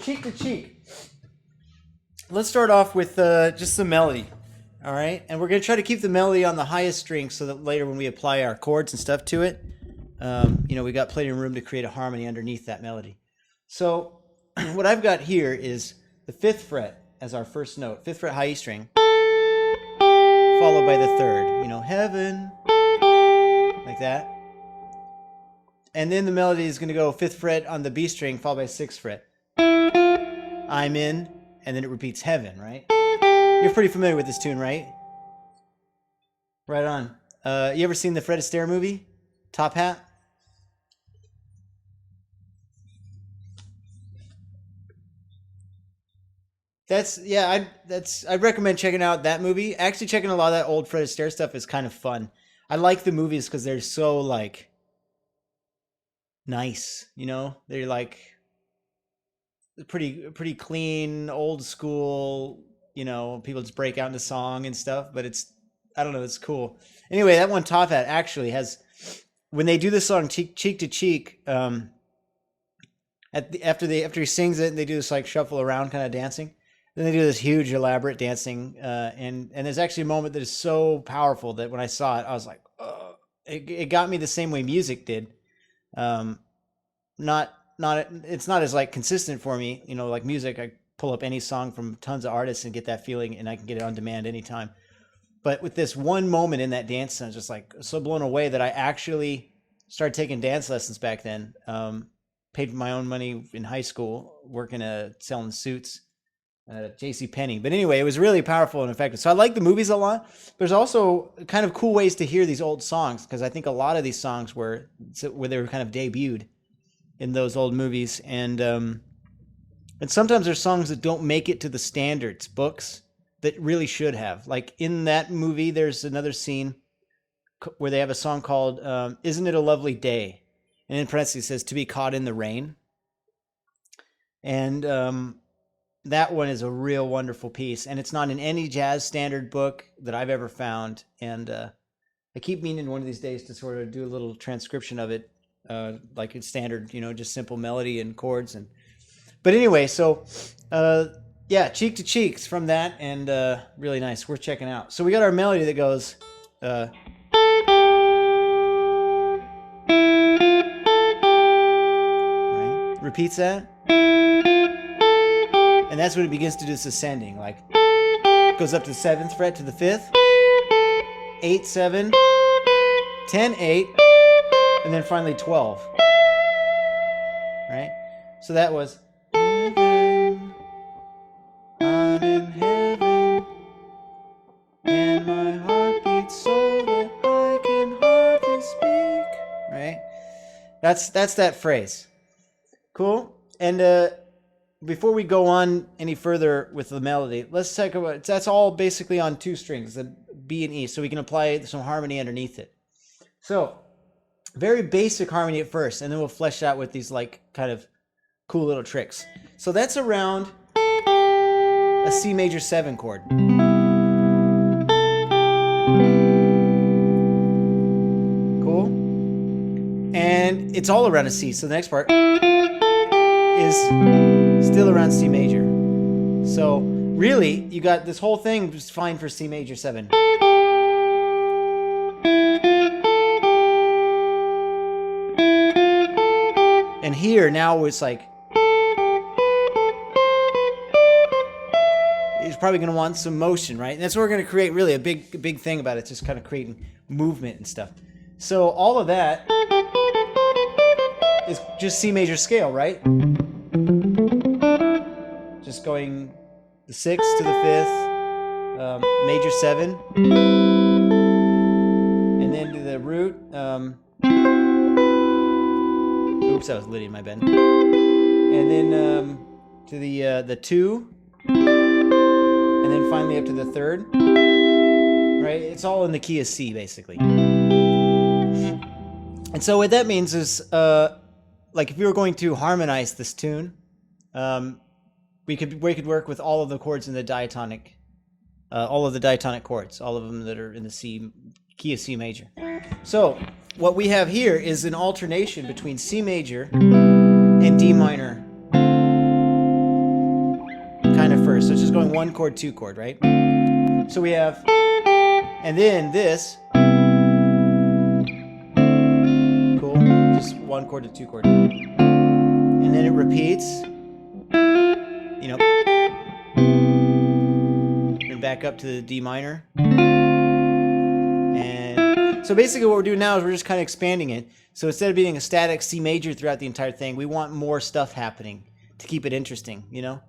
cheek to cheek. Let's start off with just the melody. All right, and we're gonna try to keep the melody on the highest string so that later when we apply our chords and stuff to it, we got plenty of room to create a harmony underneath that melody. So what I've got here is the 5th fret as our first note, 5th fret high E string, followed by the 3rd, heaven, like that. And then the melody is going to go 5th fret on the B string, followed by 6th fret. I'm in, and then it repeats heaven, right? You're pretty familiar with this tune, right? Right on. You ever seen the Fred Astaire movie, Top Hat? I'd recommend checking out that movie. Actually, checking a lot of that old Fred Astaire stuff is kind of fun. I like the movies because they're so like nice, They're like pretty clean, old school. People just break out into song and stuff. But I don't know, it's cool. Anyway, that one Top Hat actually has, when they do the song Cheek to Cheek, after he sings it, and they do this like shuffle around kind of dancing. Then they do this huge elaborate dancing, and there's actually a moment that is so powerful that when I saw it, I was like, oh. It got me the same way music did. It's not as like consistent for me, like music. I pull up any song from tons of artists and get that feeling, and I can get it on demand anytime. But with this one moment in that dance, I was just like so blown away that I actually started taking dance lessons back then. Paid my own money in high school, working selling suits at JCPenney. But anyway, it was really powerful and effective. So I like the movies a lot. There's also kind of cool ways to hear these old songs, because I think a lot of these songs where they were kind of debuted in those old movies. And sometimes there's songs that don't make it to the standards books that really should have. Like in that movie, there's another scene where they have a song called Isn't It a Lovely Day? And in parentheses it says, to be caught in the rain. And that one is a real wonderful piece. And it's not in any jazz standard book that I've ever found. And I keep meaning one of these days to sort of do a little transcription of it, like it's standard, just simple melody and chords. But anyway, so Cheek to Cheeks from that, and really nice, worth checking out. So we got our melody that goes... repeats that, and that's when it begins to do this ascending, like goes up to the 7th fret to the 5th, 8 7, 10 8, and then finally 12, right? So that was heaven, I'm in heaven, and my heart beats so that I can hardly speak, right? That's that phrase. Cool. And before we go on any further with the melody, let's talk about, that's all basically on 2 strings, the B and E, so we can apply some harmony underneath it. So, very basic harmony at first, and then we'll flesh out with these like kind of cool little tricks. So that's around a C major 7 chord. Cool. And it's all around a C, so the next part is still around C major. So really, you got this whole thing just fine for C major 7. And here now it's like, you're probably going to want some motion, right? And that's what we're going to create, really a big thing about it, just kind of creating movement and stuff. So all of that is just C major scale, right? Just going the 6th to the 5th, major 7, and then to the root. Oops, that was Lydia, my bad. And then to the 2, and then finally up to the 3rd. Right? It's all in the key of C, basically. And so what that means is, like if we were going to harmonize this tune, we could work with all of the chords in the diatonic, all of the diatonic chords, all of them that are in the key of C major. So what we have here is an alternation between C major and D minor 1 chord, 2 chord, right? So we have, and then this, cool, just 1 chord to 2 chord. And then it repeats, you know, and back up to the D minor. And so basically what we're doing now is we're just kind of expanding it. So instead of being a static C major throughout the entire thing, we want more stuff happening to keep it interesting, you know?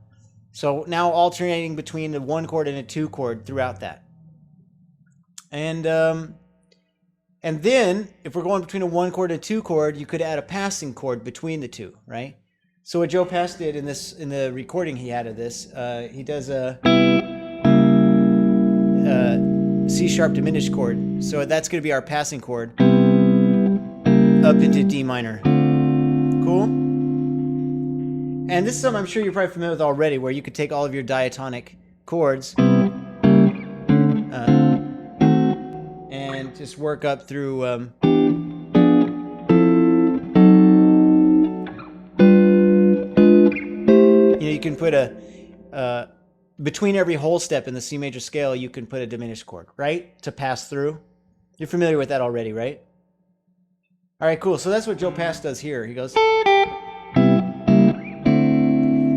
So now alternating between the 1 chord and a 2 chord throughout that. And then if we're going between a 1 chord and a 2 chord, you could add a passing chord between the two, right? So what Joe Pass did in the recording he had of this, he does a C sharp diminished chord. So that's going to be our passing chord up into D minor. Cool? And this is something I'm sure you're probably familiar with already, where you could take all of your diatonic chords and just work up through you can put a between every whole step in the C major scale, you can put a diminished chord, right? To pass through. You're familiar with that already, right? All right, cool. So that's what Joe Pass does here. He goes.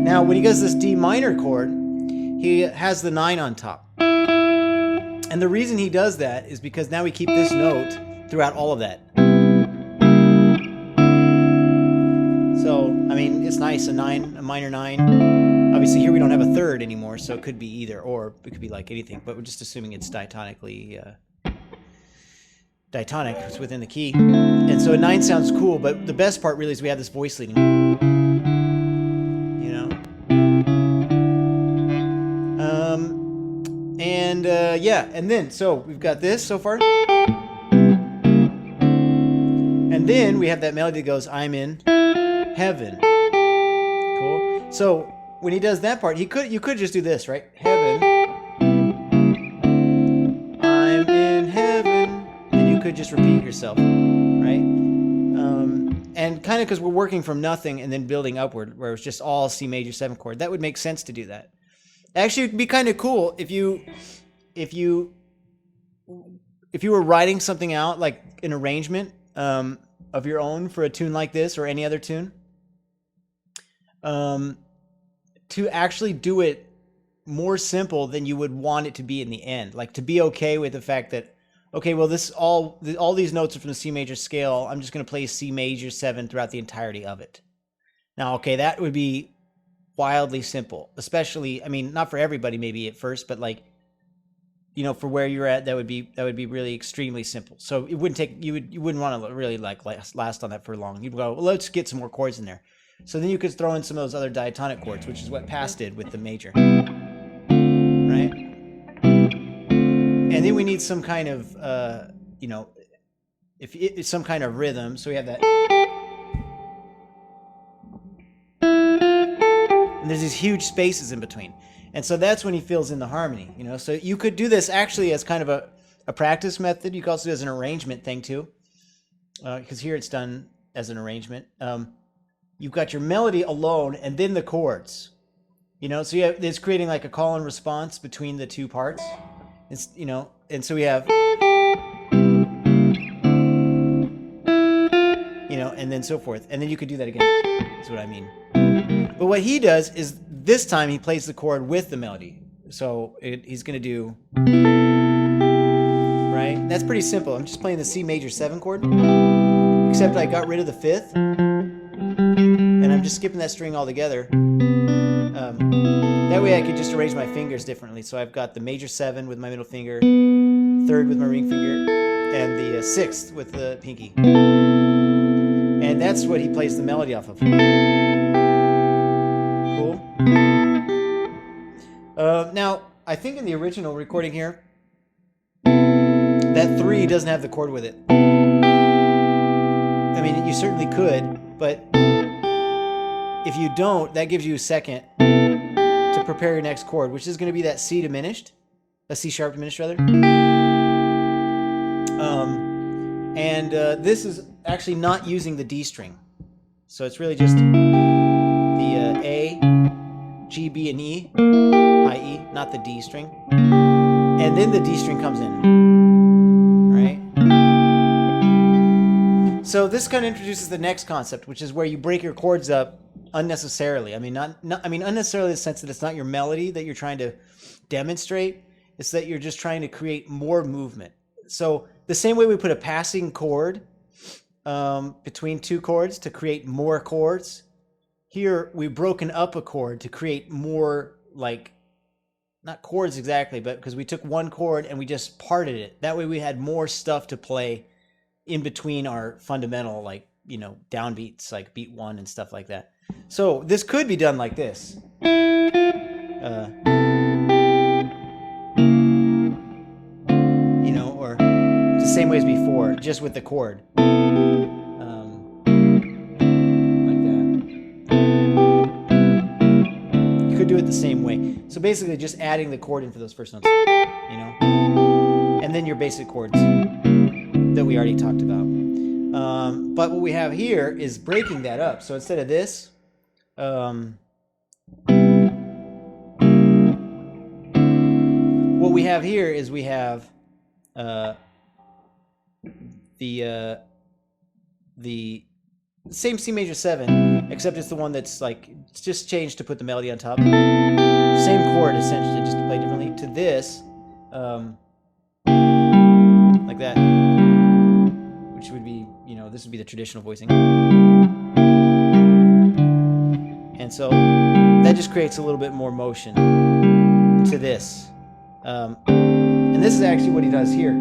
Now, when he does this D minor chord, he has the 9 on top. And the reason he does that is because now we keep this note throughout all of that. So, I mean, it's nice, a minor 9. Obviously, here we don't have a third anymore, so it could be either or. It could be like anything, but we're just assuming it's diatonically diatonic. It's within the key. And so a 9 sounds cool, but the best part really is we have this voice leading. You know? Yeah, and then, so we've got this so far. And then we have that melody that goes, I'm in heaven. Cool. So when he does that part, you could just do this, right? Heaven. I'm in heaven. And you could just repeat yourself, right? And kind of because we're working from nothing and then building upward, where it's just all C major 7 chord. That would make sense to do that. Actually, it'd be kind of cool if you were writing something out, like an arrangement of your own for a tune like this or any other tune, to actually do it more simple than you would want it to be in the end. Like to be okay with the fact that, okay, well, all these notes are from the C major scale. I'm just going to play C major 7 throughout the entirety of it. Now, okay, that would be wildly simple, especially, I mean, not for everybody maybe at first, but like, you know, for where you're at, that would be really extremely simple. So it wouldn't take, you wouldn't want to really like last on that for long. You'd go, well, let's get some more chords in there. So then you could throw in some of those other diatonic chords, which is what Pass did with the major, right? And then we need some kind of, you know, if it's some kind of rhythm. So we have that. And there's these huge spaces in between. And so that's when he fills in the harmony, you know. So you could do this actually as kind of a practice method. You could also do it as an arrangement thing too. Because here it's done as an arrangement. You've got your melody alone and then the chords. You know, so it's creating like a call and response between the two parts. It's, you know, and so we have, you know, and then so forth. And then you could do that again. That's what I mean. But what he does is this time he plays the chord with the melody. So he's going to do, right? That's pretty simple. I'm just playing the C major 7 chord, except I got rid of the 5th. And I'm just skipping that string altogether. That way I could just arrange my fingers differently. So I've got the major 7 with my middle finger, 3rd with my ring finger, and the 6th with the pinky. And that's what he plays the melody off of. Cool. Now, I think in the original recording here, that 3 doesn't have the chord with it. I mean, you certainly could, but if you don't, that gives you a second to prepare your next chord, which is going to be that C diminished, a C sharp diminished rather. This is actually not using the D string. So it's really just the A, G, B, and E, high E, not the D string. And then the D string comes in, right? So this kind of introduces the next concept, which is where you break your chords up unnecessarily. I mean, unnecessarily in the sense that it's not your melody that you're trying to demonstrate. It's that you're just trying to create more movement. So the same way we put a passing chord between two chords to create more chords, here we've broken up a chord to create more, like, not chords exactly, but because we took one chord and we just parted it. That way we had more stuff to play in between our fundamental, like, you know, downbeats, like beat 1 and stuff like that. So this could be done like this. You know, or the same way as before, just with the chord. Like that. You could do it the same way. So basically just adding the chord in for those first notes, you know? And then your basic chords that we already talked about. But what we have here is breaking that up. So instead of this, what we have here is we have the same C major 7, except it's the one that's like, it's just changed to put the melody on top. Same chord essentially, just to play differently. To this, like that, which would be, you know, this would be the traditional voicing. And so that just creates a little bit more motion to this. And this is actually what he does here.